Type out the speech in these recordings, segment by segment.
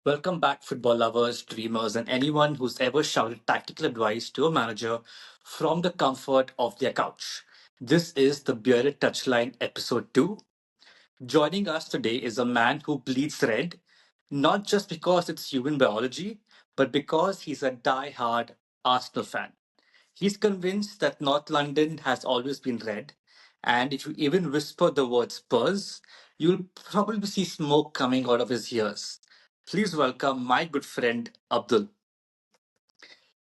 Welcome back, football lovers, dreamers, and anyone who's ever shouted tactical advice to a manager from the comfort of their couch. This is the Bearded Touchline Episode 2. Joining us today is a man who bleeds red, not just because it's human biology, but because he's a die-hard Arsenal fan. He's convinced that North London has always been red, and if you even whisper the word Spurs, you'll probably see smoke coming out of his ears. Please welcome my good friend Abdul.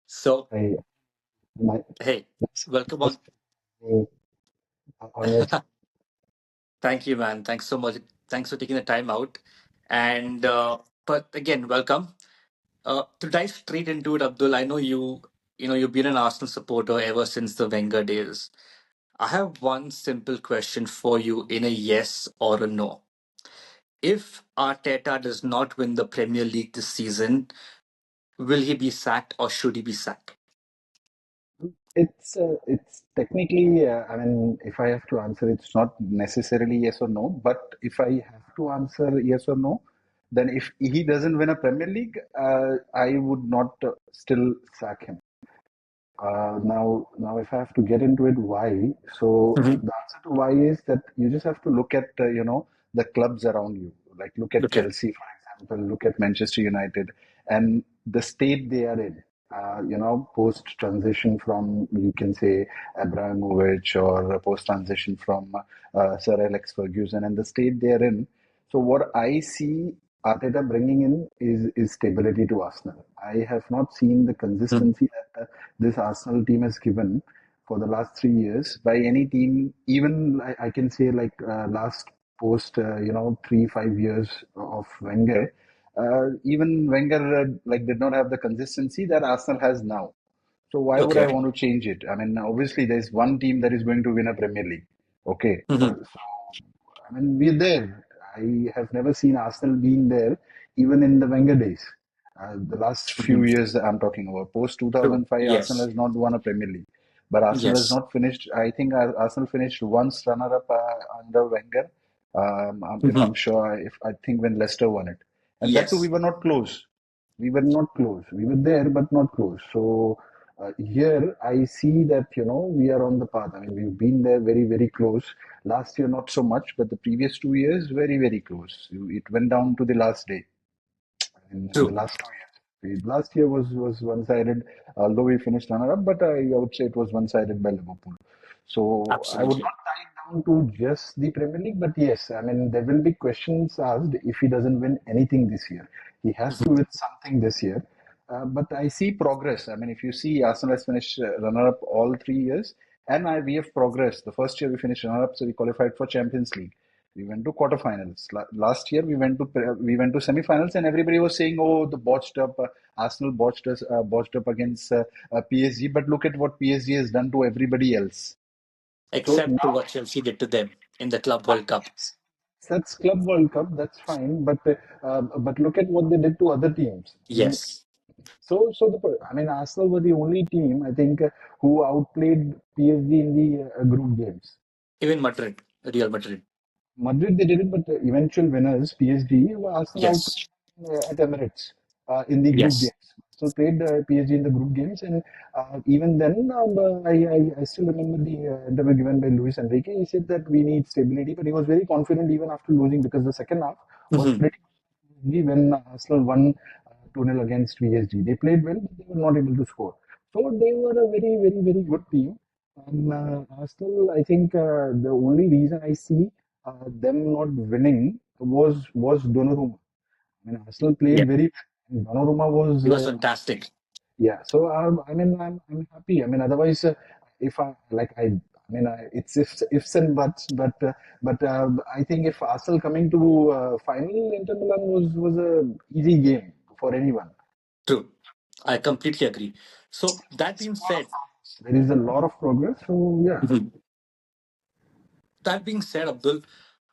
So, I my hey, that's welcome on. first me on your Thank you, man. Thanks so much. Thanks for taking the time out. And but again, welcome. To dive straight into it, Abdul, I know you've been an Arsenal supporter ever since the Wenger days. I have one simple question for you in a yes or a no. If Arteta does not win the Premier League this season, will he be sacked or should he be sacked? it's technically I mean if I have to answer it's not necessarily yes or no, but if I have to answer yes or no, then if he doesn't win a Premier League, I would not still sack him. Now, if I have to get into it, why? So Hmm. the answer to why is that you just have to look at the clubs around you. Like look at Okay. Chelsea, for example. Look at Manchester United, and the state they are in. Post transition from you can say Abramovich or post transition from Sir Alex Ferguson, and the state they are in. So what I see Arteta bringing in is stability to Arsenal. I have not seen the Mhm. consistency that this Arsenal team has given for the last 3 years by any team. Even I can say like last post 3 5 years of Wenger. Even Wenger like did not have the consistency that Arsenal has now. So why would I Okay. want to change it? I mean, obviously there's one team that is going to win a Premier League. Okay, Hmm. so I mean we're there. I have never seen Arsenal being there, even in the Wenger days. The last few Hmm. years that I'm talking about, post True. 2005, Arsenal Yes. has not won a Premier League, but Arsenal has Yes. not finished. I think Arsenal finished once runner-up under Wenger. I'm Hmm. sure if I think when Leicester won it, and that too we Yes. were not close. We were not close. We were there, but not close. So here I see that we are on the path. I mean, we've been there very, very close. Last year, not so much, but the previous 2 years, very, very close. It went down to the last day in the True. last 2 years. Last year was one-sided, although we finished runner-up, but I would say it was one-sided by Liverpool. So I would Absolutely. not tie it down to just the Premier League, but yes, I mean there will be questions asked if he doesn't win anything this year. He has to Mhm. win something this year. But I see progress. I mean, if you see, Arsenal has finished runner-up all 3 years, and we have progressed. The first year we finished runner-up, so we qualified for Champions League. We went to quarterfinals. Last year we went to semifinals, and everybody was saying, "Oh, the botched up Arsenal botched up against PSG." But look at what PSG has done to everybody else. So Except to now what Chelsea did to them in the Club World Cup. that's Club World Cup. That's fine, but look at what they did to other teams. Yes. I mean, Arsenal were the only team I think who outplayed PSG in the group games. Even Madrid, Real Madrid. Madrid they did it, but the eventual winners, PSG, were Arsenal out Yes. at Emirates in the group Yes. games. So played PSG in the group games, and even then, I still remember the interview given by Luis Enrique. He said that we need stability, but he was very confident even after losing because the second half was Hmm. pretty much when Arsenal won 2-0 against PSG. They played well, but they were not able to score. So they were a very, very, very good team. And Arsenal, I think the only reason I see them not winning was Donnarumma. I mean, Arsenal Yeah. played very well. Donnarumma was It was fantastic. yeah. So I mean, I'm happy. I mean, otherwise, if I like I mean, it's ifs and buts, but I think if Arsenal coming to final, Inter Milan was a easy game for anyone. True. I completely agree. So that being said, There is a lot of progress. So yeah. Mhm. That being said, Abdul,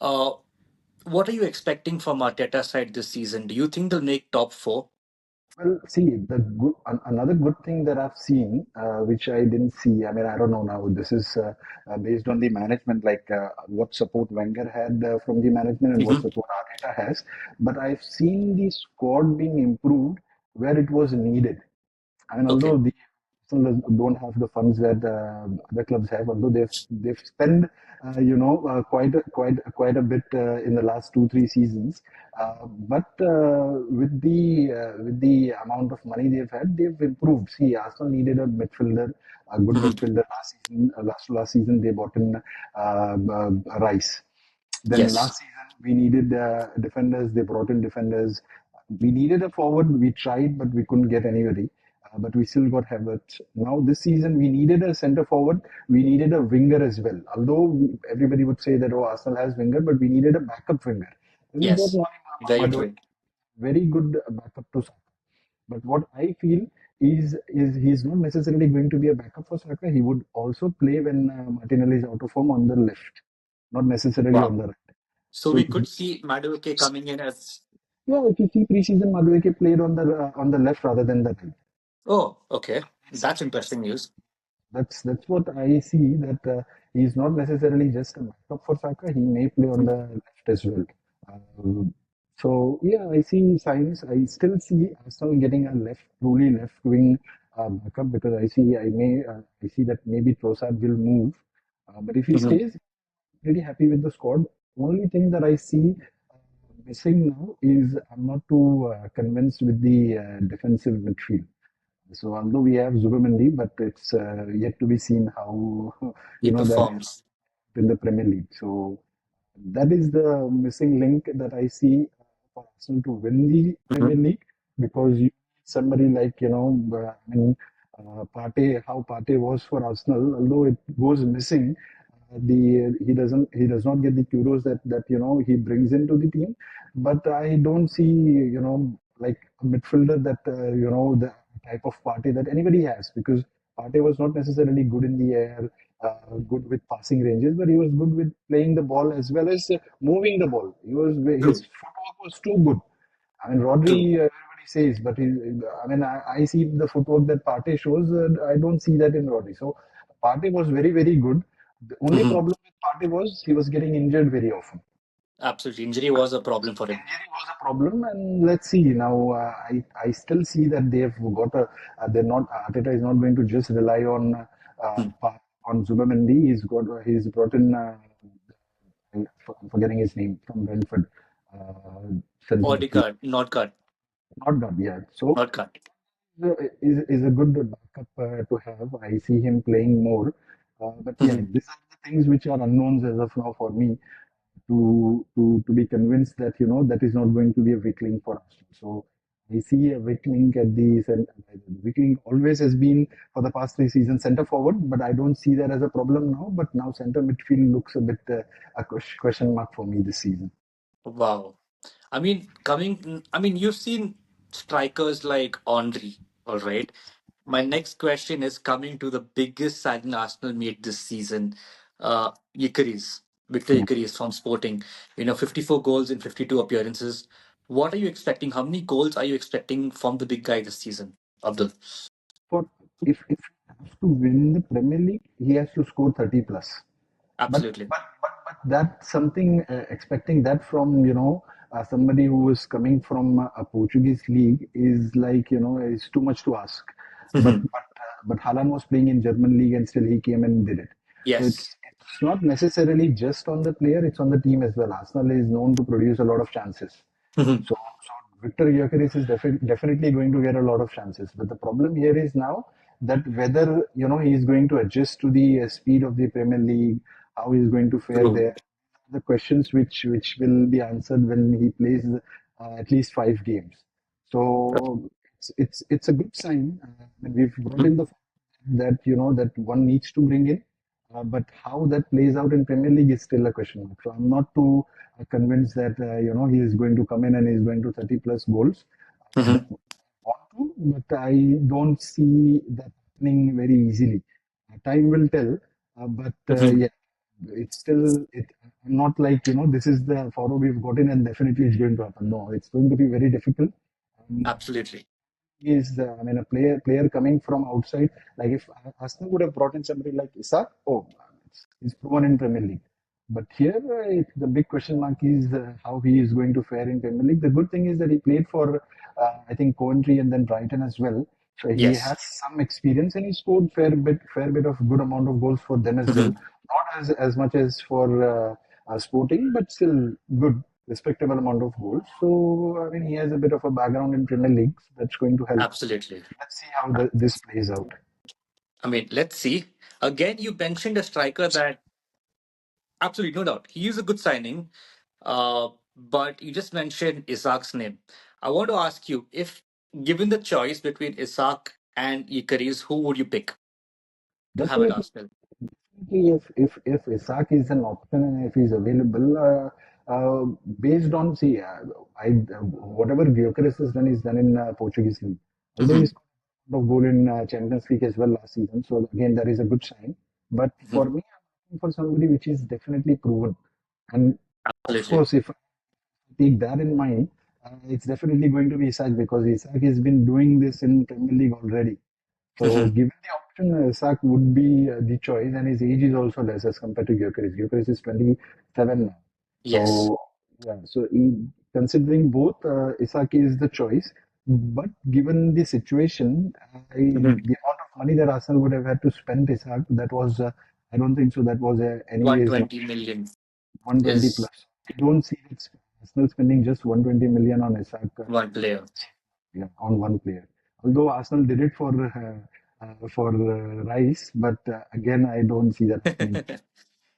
uh, what are you expecting from Arteta side this season? Do you think they'll make top four? Well, see, another good thing that I've seen, which I didn't see. I mean, I don't know now. This is based on the management, like what support Wenger had from the management and what Hmm. support Arteta has. But I've seen the squad being improved where it was needed. I mean, Okay. although the Arsenal don't have the funds that other clubs have, although they've spent quite a bit in the last 2 3 seasons, but with the amount of money they've had, they've improved. See, Arsenal needed a midfielder, a good Hmm. midfielder last season. Last season they bought in Rice. Then Yes. last season we needed defenders. They brought in defenders. We needed a forward. We tried, but we couldn't get anybody. But we still got Havertz. Now this season we needed a centre forward. We needed a winger as well. Although everybody would say that, oh, Arsenal has winger, but we needed a backup winger. We got Yes. Very Madueke, true. very good backup to Saka. But what I feel is he's not necessarily going to be a backup for Saka. He would also play when Martinelli is out of form on the left, not necessarily on Wow. the right. So So we could see Madueke coming in as. yeah, if you see preseason, Madueke played on the left rather than the right. Oh, okay. That's interesting news. That's what I see. That he's not necessarily just a backup for Saka. He may play on the left as well. Uh, so yeah, I see signs. I still see Arsenal getting a truly left wing backup because I see that maybe Trossard will move. But if he Hmm. stays, pretty happy with the squad. Only thing that I see missing now is I'm not too convinced with the defensive midfield. So although we have Zubamendi, but it's yet to be seen how He that performs. in the Premier League. So that is the missing link that I see for Arsenal to win the Premier Hmm. League because you somebody like I mean how Partey was for Arsenal, although it goes missing. The he does not get the kudos that he brings into the team, but I don't see like a midfielder that the type of Partey that anybody has because Partey was not necessarily good in the air, good with passing ranges, but he was good with playing the ball as well as moving the ball. His True. footwork was too good. I mean, True. Rodri, everybody says, but I mean, I see the footwork that Partey shows. I don't see that in Rodri. So Partey was very, very good. The only Hmm. problem with Partey was he was getting injured very often. Absolutely. Injury was a problem for him. Injury was a problem, and let's see now. I still see that they've got a. They're not. Arteta is not going to just rely Hmm. on Zubamendi. He's brought in. I'm forgetting his name from Brentford. Center. Odegaard, not cut. Not done. Yeah. So Not cut. is a good backup to have. I see him playing more. But yeah, Hmm. these are the things which are unknowns as of now for me to be convinced that that is not going to be a weak link for us. So I see a weak link at the center. Weak link always has been for the past 3 seasons center forward, but I don't see that as a problem now. But now center midfield looks a bit a question mark for me this season. Wow. I mean, you've seen strikers like Henry, all right? My next question is coming to the biggest signing Arsenal made this season, Gyökeres, Victor Gyökeres from Sporting. 54 goals in 52 appearances. What are you expecting? How many goals are you expecting from the big guy this season, Abdul? For if he has to win the Premier League, he has to score 30 plus. But Absolutely. but that's something expecting that from somebody who is coming from a Portuguese league is like is too much to ask. But Haaland was playing in German league and still he came and did it. So Yes. it's not necessarily just on the player; it's on the team as well. Arsenal is known to produce a lot of chances. So Victor Gyökeres is definitely going to get a lot of chances. But the problem here is now that whether he is going to adjust to the speed of the Premier League, how he is going to fare True. there, the questions which will be answered when he plays at least 5 games. So it's a good sign. We've brought Mhm. in the that that one needs to bring in. But how that plays out in Premier League is still a question mark. So I'm not too convinced that he is going to come in and he's going to 30 plus goals. Mhm. Want to, but I don't see that happening very easily. Time will tell. But Mhm. yeah, it's still it. I'm not like this is the forward we've gotten and definitely it's going to happen. No, it's going to be very difficult. Um, Absolutely. is, I mean, a player coming from outside. Like if Arsenal would have brought in somebody like Isak, oh, he's proven in Premier League. But here, the big question mark is how he is going to fare in Premier League. The good thing is that he played for, I think, Coventry and then Brighton as well. So he Yes. has some experience and he scored fair bit of good amount of goals for them as well. Mhm. Not as much as for Sporting, but still good, respectable amount of goals. So I mean, he has a bit of a background in Premier League, so that's going to help. Absolutely. Let's see how this plays out. I mean, let's see. Again, you mentioned a striker that absolutely no doubt he is a good signing. But you just mentioned Isak's name. I want to ask you if given the choice between Isak and Icarus, who would you pick to have at Definitely, Arsenal? if Isak is an option and if he's available, based on see, I whatever Gyökeres has done, he's done in Portuguese league. Although Hmm. he's got a goal in Champions League as well last season, so again that is a good sign. But for Hmm. me, I'm looking for somebody which is definitely proven. And of Absolutely. course, if I take that in mind, it's definitely going to be Isak because Isak has been doing this in Premier League already. So Hmm. given the option, Isak would be the choice, and his age is also less as compared to Gyökeres. Gyökeres is 27 now. Yes. So yeah, so considering both, Isak is the choice. But given the situation, Hmm. the amount of money that Arsenal would have had to spend Isak, that was I don't think so. That was anyways 120 million 120 is plus. I don't see Arsenal spending just 120 million on Isak. one player. Yeah, on one player. Although Arsenal did it for Rice, but again, I don't see that happening.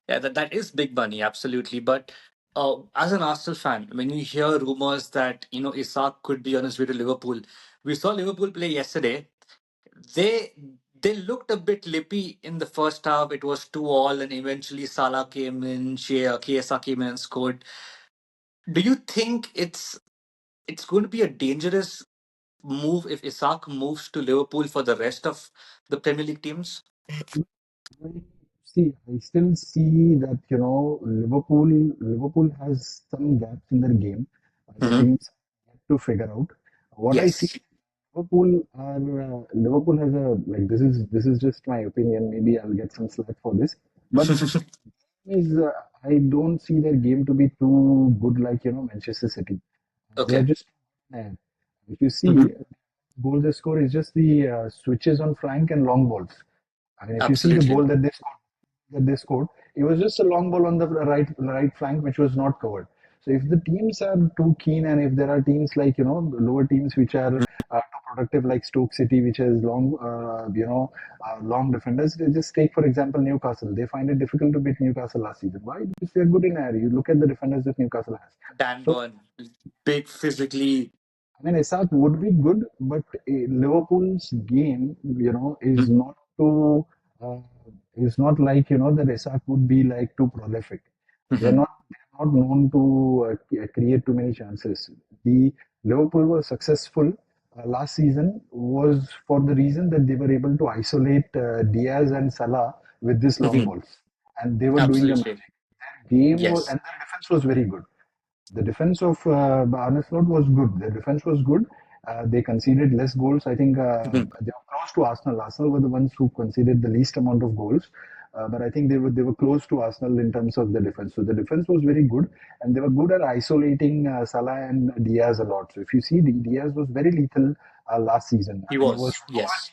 Yeah, that is big money, absolutely. But as an Arsenal fan, when you hear rumors that Isak could be on his way to Liverpool, we saw Liverpool play yesterday. They they looked a bit lippy in the first half. It was 2-2, and eventually Salah came in, Chiesa came in and scored. Do you think it's going to be a dangerous move if Isak moves to Liverpool for the rest of the Premier League teams? See, I still see that Liverpool has some gaps in their game. The Hmm. teams have to figure out. What I see, Yes. Liverpool has a like this is just my opinion. Maybe I'll get some slack for this, but is I don't see their game to be too good like Manchester City. They are Okay. just if you see Hmm. goal they score is just the switches on flank and long balls. I mean, if you see the Absolutely. goal that they scored, it was just a long ball on the right flank which was not covered. So if the teams are too keen and if there are teams like the lower teams which are too productive like Stoke City which has long defenders, they just take for example Newcastle. They find it difficult to beat Newcastle last season. Why? Because they're good in air. You look at the defenders that Newcastle has. Dan So Burn, big physically. I mean, Isak would be good, but Liverpool's game, uh, is not like that Isak would be like too prolific. Mhm. They're not known to create too many chances. The Liverpool was successful last season was for the reason that they were able to isolate Diaz and Salah with these long Mhm. balls, and they were doing the Absolutely. magic. Their game was, Yes. and their defense was very good. The defense of Arsenal was good. The defense was good. They conceded less goals. I think Mhm. they were close to Arsenal. Arsenal were the ones who conceded the least amount of goals. But I think they were close to Arsenal in terms of the defense. So the defense was very good, and they were good at isolating Salah and Diaz a lot. So if you see, Diaz was very lethal last season. He I mean, was. Yes.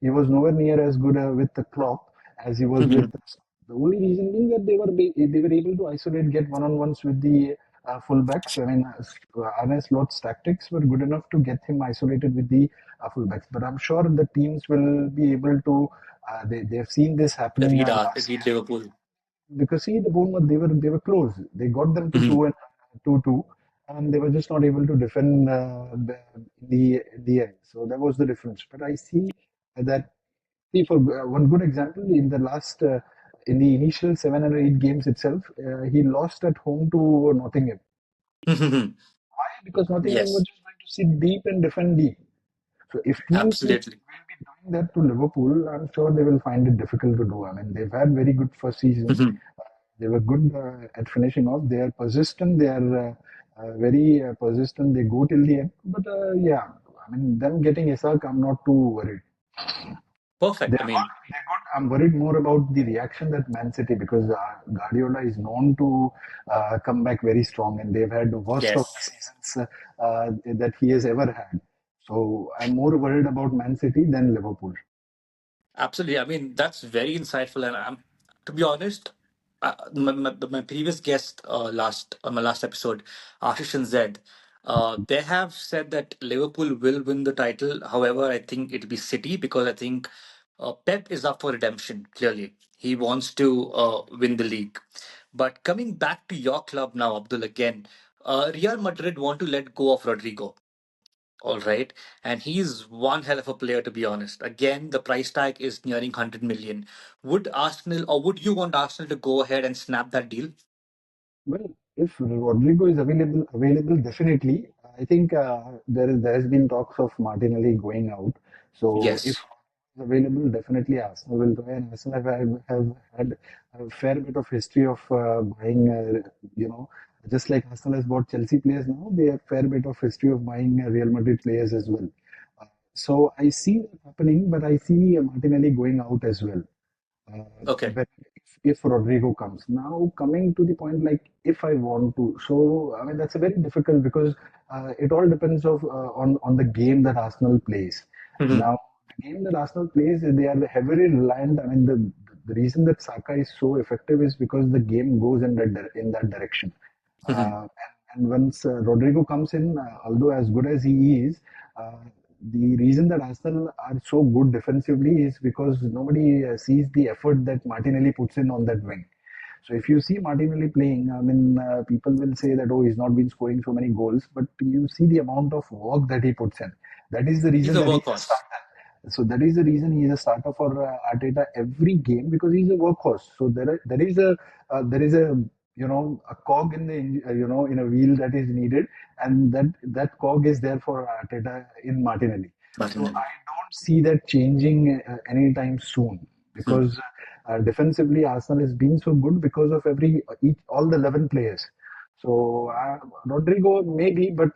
he was nowhere near as good with the clock as he was with. Mhm. The only reason being that they were able to isolate, get one-on-ones with the fullbacks. I mean, Arne Slot's tactics were good enough to get him isolated with the fullbacks. But I'm sure the teams will be able to. They've seen this happening last Read Liverpool. because see the Bournemouth they were close. They got them to Mhm. 2-2, and they were just not able to defend the end. So that was the difference. But I see that see for one good example in the last in the initial 7 or 8 games itself, he lost at home to Nottingham. Mhm. Why? Because Nottingham were Yes. just going to sit deep and defend deep. So if teams Absolutely. will be doing that to Liverpool, I'm sure they will find it difficult to do. I mean, they've had very good first season. Mhm. They were good at finishing off. They are persistent. They are very persistent. They go till the end. But yeah, I mean, them getting Isak, I'm not too worried. Perfect. I mean, They're good. I'm worried more about the reaction that Man City, because Guardiola is known to come back very strong, and they've had the worst of the yes. seasons that he has ever had. So I'm more worried about Man City than Liverpool. Absolutely. I mean, that's very insightful. And to be honest, my previous guest last on my last episode, Ashish and Zed, they have said that Liverpool will win the title. However, I think it'll be City because I think Pep is up for redemption. Clearly, he wants to win the league. But coming back to your club now, Abdul, again, Real Madrid want to let go of Rodrigo. All right. And he's one hell of a player, to be honest. Again, the price tag is nearing 100 million. Would Arsenal or would you want Arsenal to go ahead and snap that deal? Well, if Rodrigo is available, definitely. I think there has been talks of Martinelli going out. So if Yes. he's available, definitely Arsenal will try. And Arsenal have had a fair bit of history of buying, you know, just like Arsenal has bought Chelsea players now, they have fair bit of history of buying Real Madrid players as well. So I see that happening, but I see Martinelli going out as well. Okay. But if Rodrigo comes. Now, coming to the point, like if I want to, so I mean that's a very difficult, because it all depends on the game that Arsenal plays. Hmm. Now, the game that Arsenal plays, they are heavily reliant. I mean, the reason that Saka is so effective is because the game goes in that direction. Hmm. And once Rodrigo comes in, although as good as he is, uh, the reason that Arsenal are so good defensively is because nobody sees the effort that Martinelli puts in on that wing. So if you see Martinelli playing, I mean, people will say that, oh, he's not been scoring so many goals, but you see the amount of work that he puts in. That is the He's reason a that he's a workhorse. starter. So that is the reason he's a starter for Arteta every game, because he's a workhorse. So there is a a cog in the in a wheel that is needed, and that cog is there for Arteta in Martinelli. So Martinelli. I don't see that changing anytime soon, Hmm. because defensively Arsenal has been so good because of all the 11 players. So Rodrigo maybe, but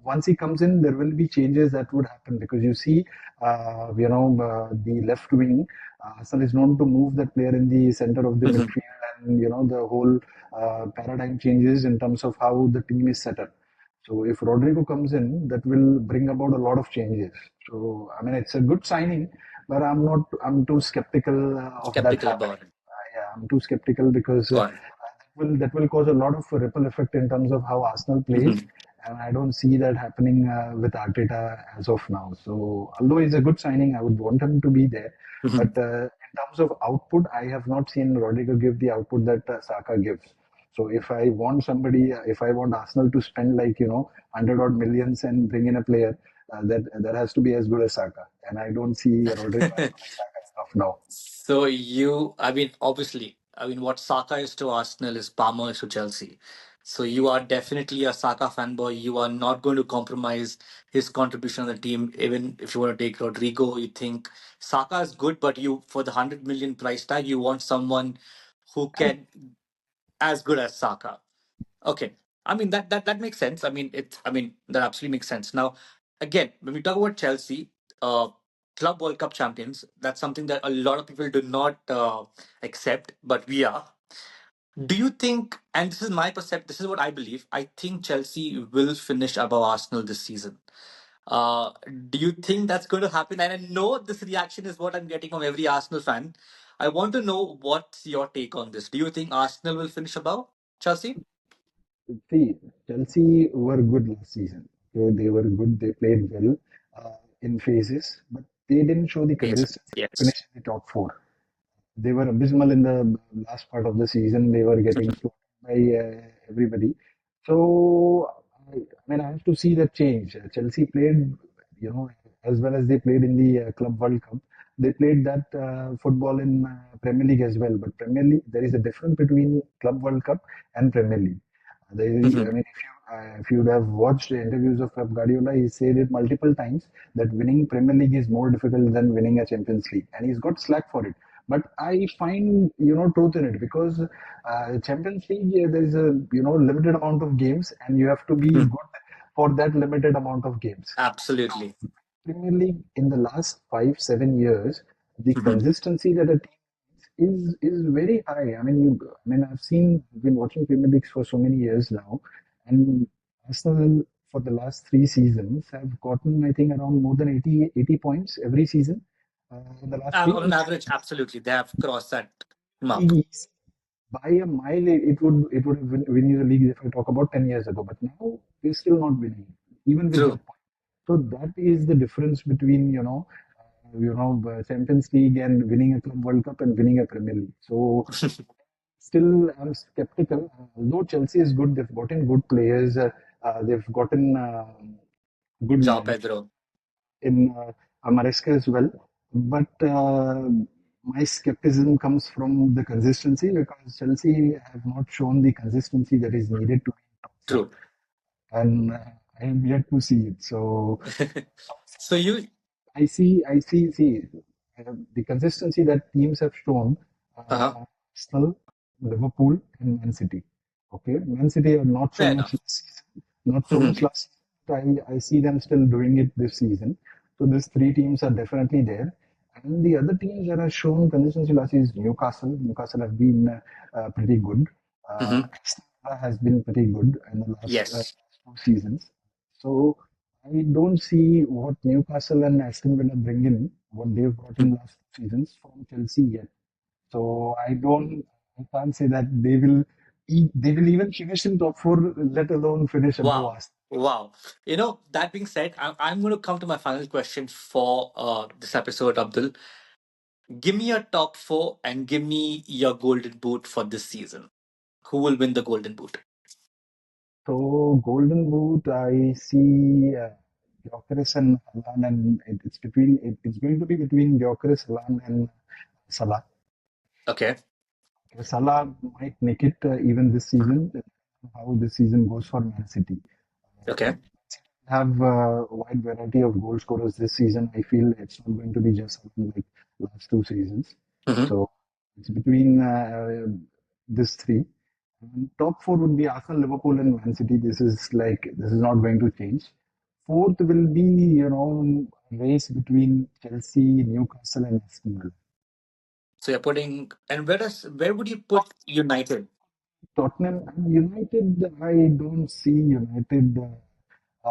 once he comes in, there will be changes that would happen, because you see, the left wing, Arsenal is known to move that player in the center of the Hmm. midfield, and the whole paradigm changes in terms of how the team is set up. So if Rodrigo comes in, that will bring about a lot of changes. So I mean, it's a good signing, but I'm not. I'm too skeptical of that Skeptical happening. about it. Yeah, I'm too skeptical, because Got it. that will cause a lot of ripple effect in terms of how Arsenal plays, Hmm. and I don't see that happening with Arteta as of now. So although he's a good signing, I would want him to be there. But Hmm. in terms of output, I have not seen Rodrigo give the output that Saka gives. So if I want Arsenal to spend like 100 odd millions and bring in a player, that has to be as good as Saka, and I don't see Rodrigo as good as Saka as of now. So I mean, obviously, I mean, what Saka is to Arsenal is Palmer is to Chelsea. So you are definitely a Saka fanboy. You are not going to compromise his contribution on the team, even if you want to take Rodrigo. You think Saka is good, but you for the 100 million price tag, you want someone who can as good as Saka. Okay. I mean that makes sense. I mean that absolutely makes sense. Now, again, when we talk about Chelsea, uh, Club World Cup champions, that's something that a lot of people do not accept, but we are. Do you think? And this is my perception. This is what I believe. I think Chelsea will finish above Arsenal this season. Uh, do you think that's going to happen? And I know this reaction is what I'm getting from every Arsenal fan. I want to know what's your take on this. Do you think Arsenal will finish above Chelsea? See, Chelsea were good last season. They were good. They played well in phases, but they didn't show the Yes. consistency to Yes. finish in the top four. They were abysmal in the last part of the season. They were getting slaughtered by everybody. So, I mean, I have to see that change. Chelsea played, as well as they played in the Club World Cup. They played that football in Premier League as well. But Premier League, there is a difference between Club World Cup and Premier League. I Mhm. mean, if you would have watched the interviews of Pep Guardiola, he said it multiple times that winning Premier League is more difficult than winning a Champions League, and he's got slack for it. But I find truth in it, because Champions League, there is a limited amount of games, and you have to be Mhm. good. for that limited amount of games. Absolutely. Premier League in the last 5 7 years, the Hmm. consistency that a team is very high. I mean, I've been watching Premier Leagues for so many years now, and Arsenal for the last 3 seasons have gotten, I think, around more than 80 points every season in the last three. On an average, absolutely, they have crossed that mark. League by a mile, it would have win you the league if I talk about 10 years ago. But now we're still not winning, even with True. that point. So that is the difference between Champions League and winning a Club World Cup and winning a Premier League. So still, I'm skeptical. Although Chelsea is good, they've gotten good players. They've gotten good João management Pedro. in Maresca as well. But my skepticism comes from the consistency because Chelsea have not shown the consistency that is needed to be top four, True. and I am yet to see it. So So you, see the consistency that teams have shown. uh-huh. Arsenal, Liverpool, and Man City. Okay, Man City are not so Fair much enough. last season, not so Hmm. much last season. I see them still doing it this season. So these three teams are definitely there. And the other teams that have shown consistency last season is Newcastle. Newcastle have been pretty good. Hmm. Aston Villa has been pretty good in the last Yes. 2 seasons. So I don't see what Newcastle and Aston Villa bring in, what they've brought in last seasons from Chelsea yet. So I can't say that they will even finish in top four, let alone finish above Wow. us. Wow. That being said, I'm going to come to my final question for this episode, Abdul. Give me your top four and give me your golden boot for this season. Who will win the golden boot? So Golden Boot, I see Gyökeres and Haaland, and it's going to be between Gyökeres, Haaland, and Salah. Okay. Salah might make it even this season. How this season goes for Man City. Okay. Have a wide variety of goal scorers this season. I feel it's not going to be just something like last 2 seasons. Hmm. So it's between these three. And top four would be Arsenal, Liverpool, and Man City. This is not going to change. Fourth will be race between Chelsea, Newcastle, and Aston Villa. So you're putting, and where would you put United? Tottenham and United, I don't see United.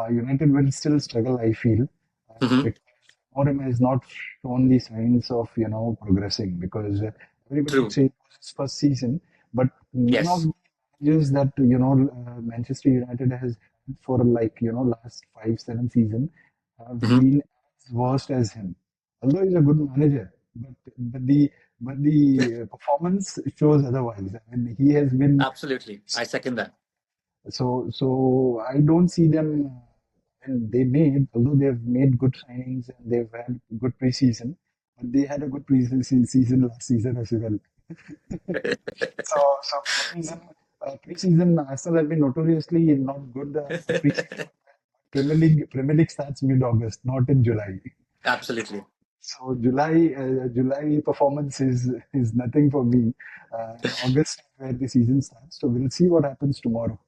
United will still struggle, I feel, Hmm. because Morim has not shown the signs of progressing. Because everybody would True. say it was his first season, but none of Yes. the managers that Manchester United has had for like last 5 7 seasons have Hmm. been as worst as him. Although he's a good manager, but the performance shows otherwise. I mean, he has been Absolutely. I second that. so I don't see them, and although they've made good signings and they've had good preseason, but they had a good preseason last season as well. So preseason Arsenal have been notoriously not good preseason. Premier League starts mid-August, not in July. Absolutely. So July performance is nothing for me. August where the season starts. So we'll see what happens tomorrow.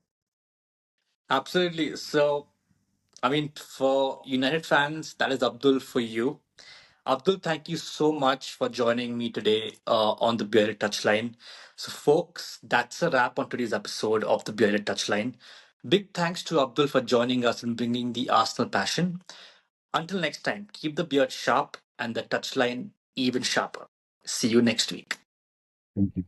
Absolutely. So, I mean, for United fans, that is Abdul for you. Abdul, thank you so much for joining me today on the Bearded Touchline. So, folks, that's a wrap on today's episode of the Bearded Touchline. Big thanks to Abdul for joining us and bringing the Arsenal passion. Until next time, keep the beard sharp and the touchline even sharper. See you next week. Thank you.